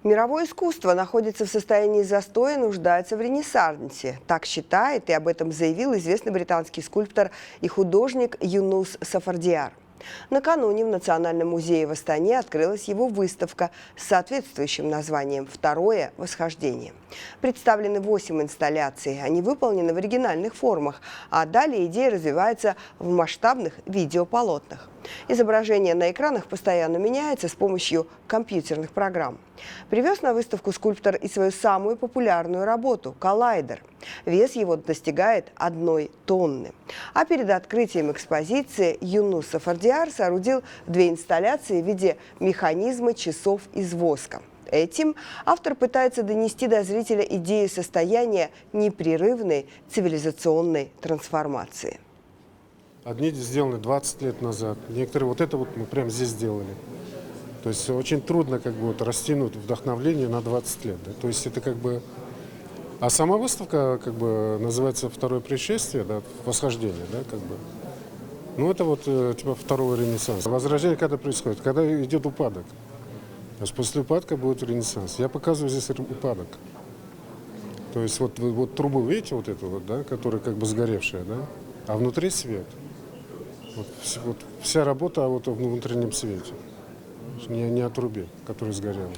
Мировое искусство находится в состоянии застоя и нуждается в ренессансе. Так считает и об этом заявил известный британский скульптор и художник Юнус Сафардиар. Накануне в Национальном музее в Астане открылась его выставка с соответствующим названием «Второе восхождение». Представлены 8 инсталляций. Они выполнены в оригинальных формах, а далее идея развивается в масштабных видеополотнах. Изображение на экранах постоянно меняется с помощью компьютерных программ. Привез на выставку скульптор и свою самую популярную работу – коллайдер. Вес его достигает 1 тонны. А перед открытием экспозиции Юнус Сафардиар соорудил 2 инсталляции в виде механизма часов из воска. Этим автор пытается донести до зрителя идею состояния непрерывной цивилизационной трансформации. Одни сделаны 20 лет назад, некоторые вот это вот мы прямо здесь сделали. То есть очень трудно как бы вот растянуть вдохновление на 20 лет. Да? То есть это как бы... А сама выставка как бы называется «Второе пришествие», да, восхождение, да, как бы. Ну это вот типа второго ренессанса. Возрождение когда происходит? Когда идет упадок. То есть после упадка будет ренессанс. Я показываю здесь упадок. То есть вот трубу, видите, вот эту вот, да, которая как бы сгоревшая, да, а внутри свет. Вот вся работа вот в внутреннем свете, не о трубе, которая сгорела.